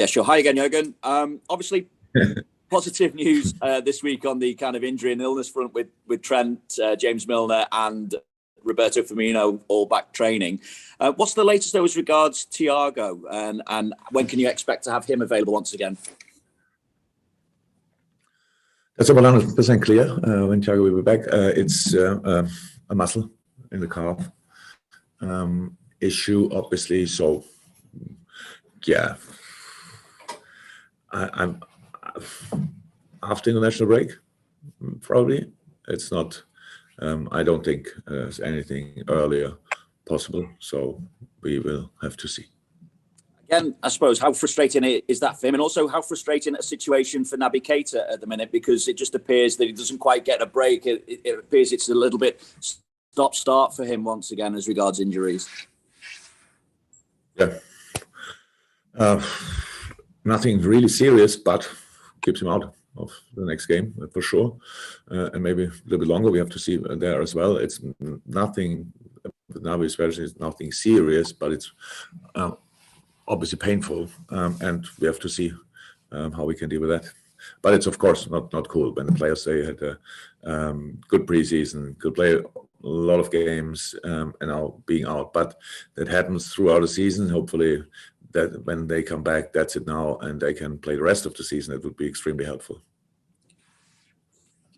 Yeah, sure. Hi again, Jurgen. Obviously, positive news this week on the kind of injury and illness front with Trent, James Milner and Roberto Firmino all back training. What's the latest though as regards Thiago, and when can you expect to have him available once again? That's 100% clear. When Thiago will be back, it's a muscle in the calf issue, obviously. So, yeah, I'm after international break, probably. It's not. I don't think there's anything earlier possible. So we will have to see. Again, I suppose, how frustrating is that for him? And also, how frustrating a situation for Naby Keita at the minute, because it just appears that he doesn't quite get a break. It appears it's a little bit stop-start for him once again as regards injuries. Yeah. Nothing really serious, but keeps him out of the next game for sure. And maybe a little bit longer. We have to see there as well. It's nothing, Naby especially, is nothing serious, but it's obviously painful, and we have to see how we can deal with that. But it's of course not cool when the players say had a good preseason, could play a lot of games, and now being out. But that happens throughout the season. Hopefully, that when they come back, that's it now, and they can play the rest of the season. It would be extremely helpful.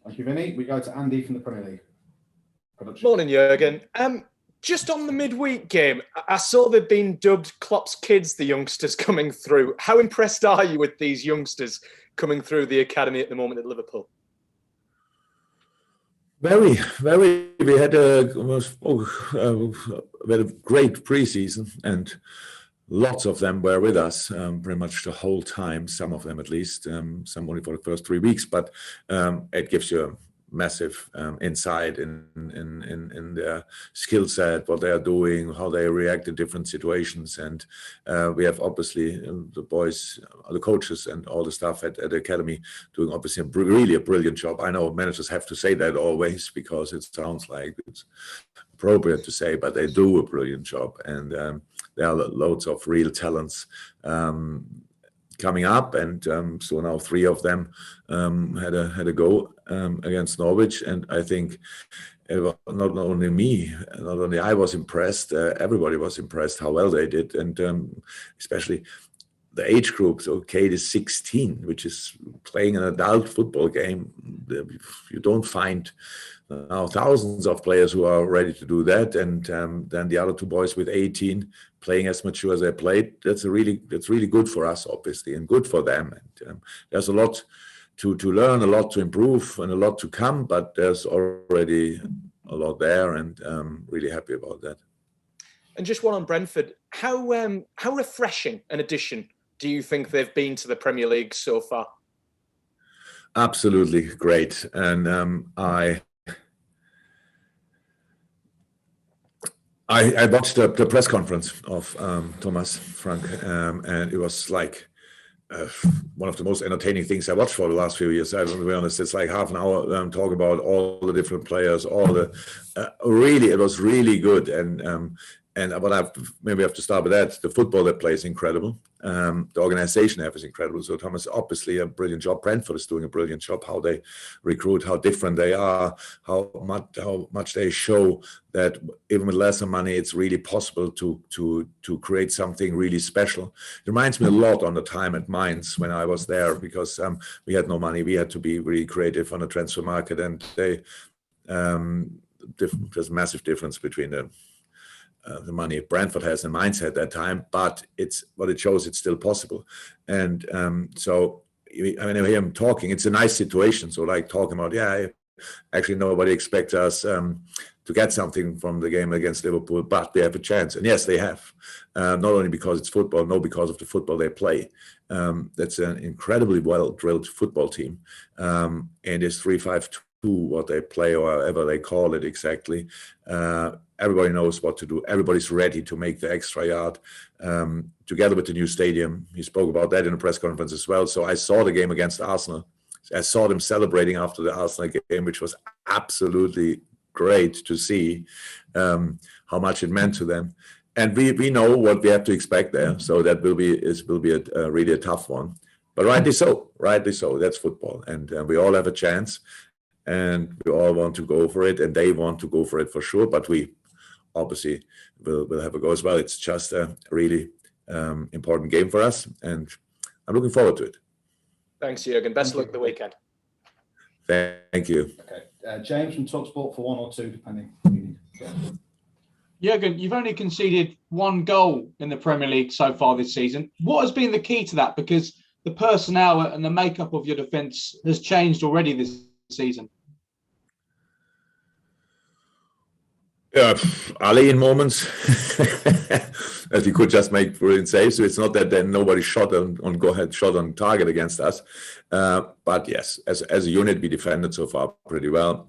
Thank you, Vinny. We go to Andy from the Premier League. Production. Morning, Jurgen. Just on the midweek game, I saw they've been dubbed Klopp's kids, the youngsters coming through. How impressed are you with these youngsters coming through the academy at the moment at Liverpool? Very, very. We had a great preseason, and lots of them were with us pretty much the whole time. Some of them, at least, some only for the first 3 weeks. But it gives you a massive insight in their skill set, what they are doing, how they react in different situations. And we have obviously the boys, the coaches and all the staff at the academy doing obviously really a brilliant job. I know managers have to say that always because it sounds like it's appropriate to say, but they do a brilliant job. And there are loads of real talents coming up, and so now 3 of them had a go against Norwich, and I think not only me, not only I was impressed, everybody was impressed how well they did, and especially the age group. So Kate is 16, which is playing an adult football game. You don't find now thousands of players who are ready to do that, and then the other 2 boys with 18 playing as mature as they played. That's really good for us, obviously, and good for them. And there's a lot to learn, a lot to improve, and a lot to come. But there's already a lot there, and really happy about that. And just one on Brentford. How refreshing an addition do you think they've been to the Premier League so far? Absolutely great, and I watched the press conference of Thomas Frank, and it was like one of the most entertaining things I watched for the last few years. I will be honest, it's like half an hour talking about all the different players, all the really, it was really good. And what maybe have to start with that. The football they play is incredible. The organization they have is incredible. So Thomas, obviously a brilliant job. Brentford is doing a brilliant job. How they recruit, how different they are, how much they show that even with lesser money, it's really possible to create something really special. It reminds me a lot on the time at Mainz when I was there, because we had no money. We had to be really creative on the transfer market, and there's a massive difference between the money Brentford has and Mainz at that time, but it's what it shows. It's still possible, and so I hear him talking. It's a nice situation. So like talking about, actually nobody expects us to get something from the game against Liverpool, but they have a chance, and yes, they have. Not only because it's football, no, because of the football they play. That's an incredibly well-drilled football team, and it's 3-5-2. What they play, or however they call it exactly. Everybody knows what to do. Everybody's ready to make the extra yard. Together with the new stadium, he spoke about that in a press conference as well. So I saw the game against Arsenal. I saw them celebrating after the Arsenal game, which was absolutely great to see how much it meant to them. And we know what we have to expect there, so that will be a really a tough one. But rightly so. That's football, and we all have a chance, and we all want to go for it, and they want to go for it for sure. But we obviously will have a go as well. It's just a really important game for us, and I'm looking forward to it. Thanks, Jurgen. Best of luck the weekend. Thank you. Okay, James from TalkSport for 1 or 2, depending. Jurgen, you've only conceded 1 goal in the Premier League so far this season. What has been the key to that? Because the personnel and the makeup of your defence has changed already this season. Yeah, Ali in moments, as he could just make brilliant saves. So it's not that then nobody shot on target against us. But yes, as a unit, we defended so far pretty well.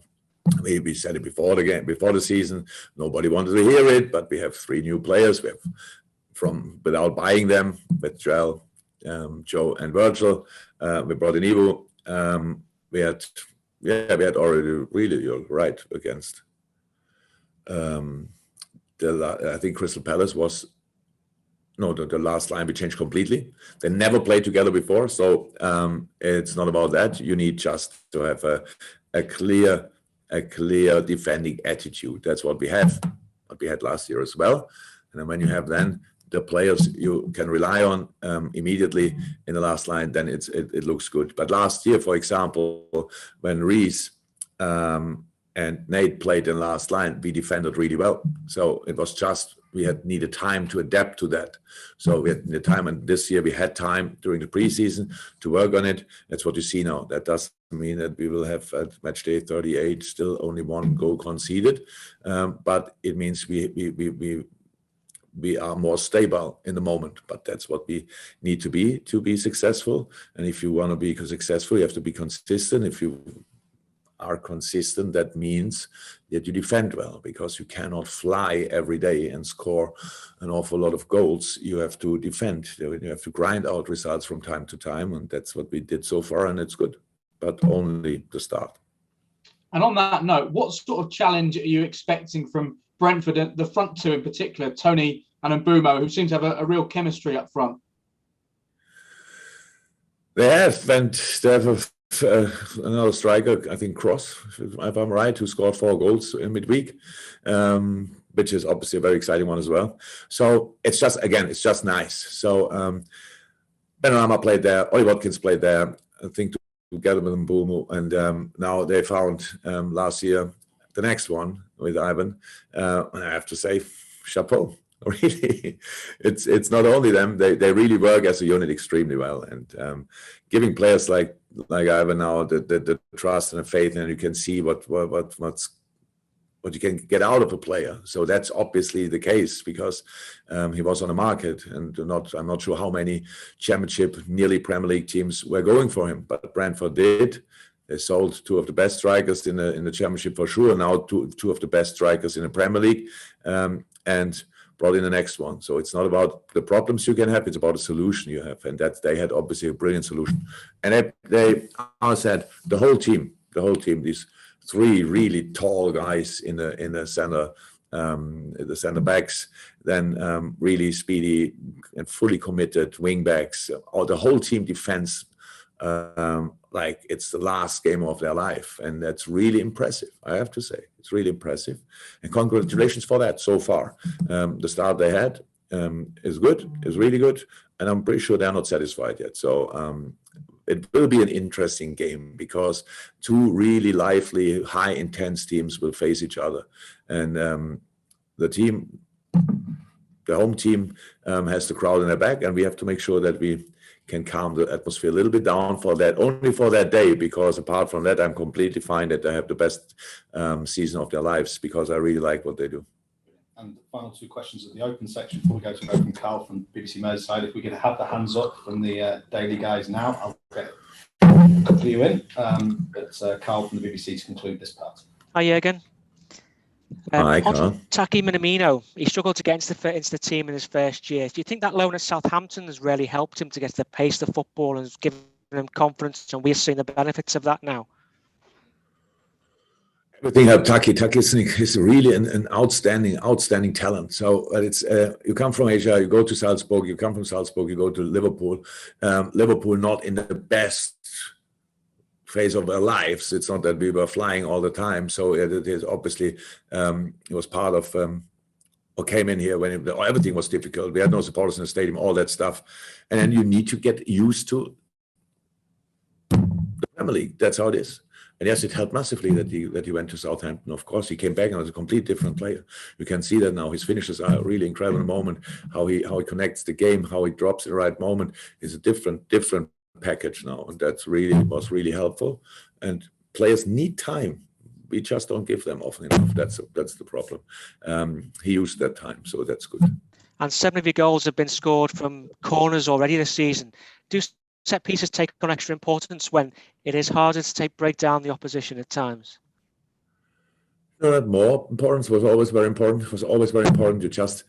We said it before the game, before the season. Nobody wanted to hear it, but we have 3 new players. We have without buying them, with Joe and Virgil. We brought in Ivo. We had already really, you're right, against. I think Crystal Palace was the last line we changed completely. They never played together before, so it's not about that. You need just to have a clear defending attitude. That's what we have, what we had last year as well. And then when you have then the players you can rely on immediately in the last line, then it looks good. But last year, for example, when Reece and Nate played in last line, we defended really well. So it was just, we had needed time to adapt to that. So we had the time, and this year we had time during the preseason to work on it. That's what you see now. That doesn't mean that we will have at match day 38 still only 1 goal conceded. But it means we are more stable in the moment. But that's what we need to be successful. And if you want to be successful, you have to be consistent. If you are consistent, that means that you defend well, because you cannot fly every day and score an awful lot of goals. You have to defend. You have to grind out results from time to time, and that's what we did so far, and it's good, but only the start. And on that note, what sort of challenge are you expecting from Brentford, the front 2 in particular, Tony and Mbeumo, who seem to have a real chemistry up front? They have, and they have another striker, I think Cross, if I'm right, who scored 4 goals in midweek, which is obviously a very exciting one as well. So it's just nice. So Benrahma played there, Ollie Watkins played there, I think together with Mbeumo, and now they found last year the next one with Ivan, and I have to say, chapeau. Really, it's not only them; they really work as a unit extremely well, and giving players like Ivan now the trust and the faith, and you can see what you can get out of a player. So that's obviously the case, because he was on the market, and I'm not sure how many Championship, nearly Premier League teams were going for him, but Brentford did. They sold 2 of the best strikers in the Championship for sure. Now 2 of the best strikers in the Premier League, and brought in the next one. So it's not about the problems you can have, it's about a solution you have. And that they had obviously a brilliant solution. And they said the whole team, these 3 really tall guys in the center backs, then really speedy and fully committed wing backs, or the whole team defense, like it's the last game of their life. And that's really impressive, I have to say. It's really impressive. And congratulations for that so far. The start they had is good, is really good. And I'm pretty sure they're not satisfied yet. So it will be an interesting game, because 2 really lively, high intense teams will face each other. And the home team has the crowd in their back, and we have to make sure that we can calm the atmosphere a little bit down only for that day, because apart from that, I'm completely fine that they have the best season of their lives, because I really like what they do. And the final 2 questions at the open section before we go to open. Carl from BBC Merseyside. If we could have the hands up from the Daily guys now, I'll get a couple of you in. But Carl from the BBC to conclude this part. Hi, Jurgen. Hi, Carl. Taki Minamino, he struggled to get into the team in his first year. Do you think that loan at Southampton has really helped him to get to the pace of football and has given him confidence, and we're seeing the benefits of that now? everything helped Taki. Taki is really an outstanding talent. So it's you come from Asia, you go to Salzburg, you come from Salzburg, you go to Liverpool. Liverpool not in the best phase of their lives. It's not that we were flying all the time. So it is obviously it was part of or came in here when everything was difficult. We had no supporters in the stadium, all that stuff, and then you need to get used to the Premier League. That's how it is. And yes, it helped massively that he went to Southampton. Of course, he came back and was a complete different player. You can see that now. His finishes are really incredible in the moment. How he connects the game, how he drops at the right moment is a different package now, and was really helpful. And players need time. We just don't give them often enough. That's the problem. He used that time, so that's good. And 7 of your goals have been scored from corners already this season. Do set pieces take on extra importance when it is harder to break down the opposition at times? No, that more importance was always very important. It was always very important to just,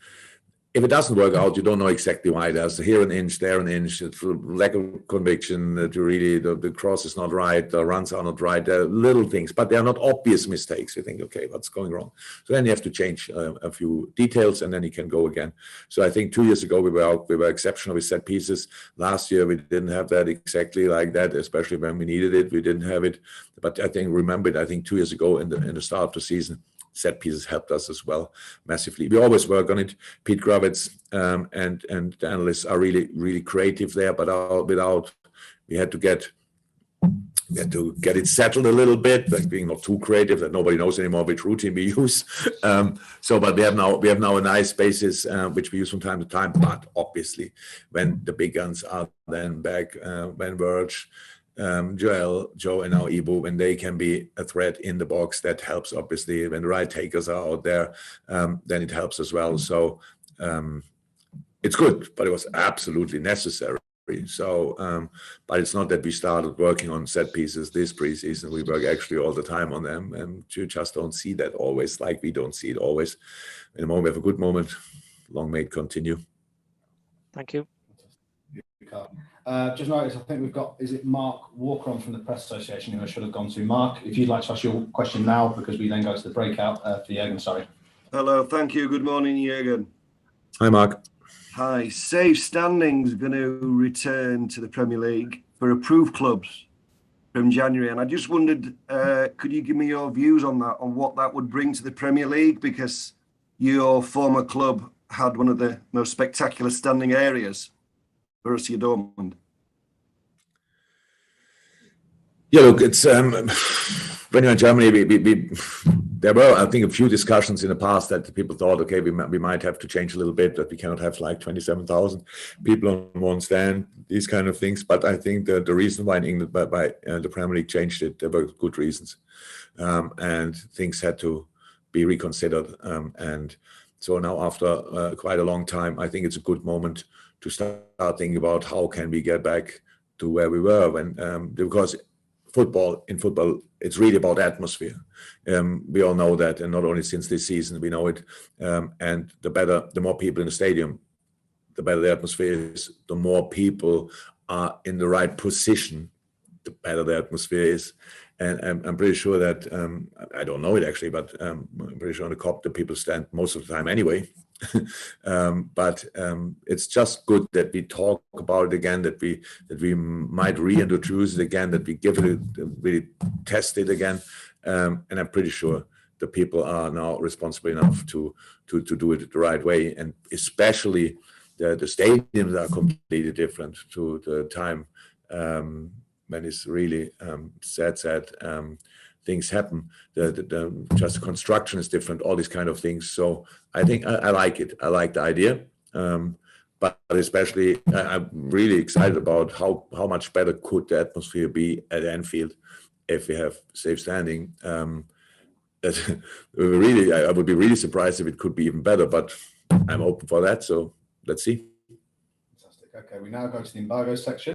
if it doesn't work out, you don't know exactly why. There's here an inch, there an inch. It's lack of conviction. That you really the cross is not right, the runs are not right. There are little things, but they are not obvious mistakes. You think, okay, what's going wrong? So then you have to change a few details, and then you can go again. So I think 2 years ago we were exceptional with set pieces. Last year we didn't have that exactly like that, especially when we needed it. We didn't have it. But I think 2 years ago in the start of the season, set pieces helped us as well massively. We always work on it. Pete Gravitz and the analysts are really creative there, but we had to get it settled a little bit, like being not too creative that nobody knows anymore which routine we use. But we have now a nice basis which we use from time to time. But obviously, when the big guns are then back, when Verge, Joe, and now Ibu, when they can be a threat in the box, that helps. Obviously, when the right takers are out there, then it helps as well. So it's good, but it was absolutely necessary. So, but it's not that we started working on set pieces this preseason. We work actually all the time on them, and you just don't see that always. Like we don't see it always. In the moment, we have a good moment. Long may it continue. Thank you. Just noticed, I think we've got, is it Mark Walker on from the Press Association, who I should have gone to. Mark, if you'd like to ask your question now, because we then go to the breakout for Jurgen, sorry. Hello, thank you. Good morning, Jurgen. Hi, Mark. Hi. Safe Standing's going to return to the Premier League for approved clubs from January. And I just wondered, could you give me your views on that, on what that would bring to the Premier League? Because your former club had one of the most spectacular standing areas. Borussia Dortmund. Yeah, look, it's when you're in Germany, there were, I think, a few discussions in the past that people thought, okay, we might have to change a little bit, that we cannot have like 27,000 people on one stand, these kind of things. But I think that the reason why in England, by the Premier League changed it, there were good reasons, and things had to be reconsidered. And so now, after quite a long time, I think it's a good moment to start thinking about how can we get back to where we were when, because in football, it's really about atmosphere. We all know that, and not only since this season, we know it. And the more people in the stadium, the better the atmosphere is. The more people are in the right position, the better the atmosphere is. And I'm pretty sure that, I don't know it actually, but I'm pretty sure on the COP, the people stand most of the time anyway. But it's just good that we talk about it again, that we might reintroduce it again, that we give it, really test it again. And I'm pretty sure the people are now responsible enough to do it the right way. And especially the stadiums are completely different to the time when it's really sad things happen. Just the construction is different, all these kind of things. So I think I like it. I like the idea. But especially I'm really excited about how much better could the atmosphere be at Anfield if we have safe standing. Really, I would be really surprised if it could be even better, but I'm open for that. So let's see. Fantastic. Okay, we now go to the embargo section.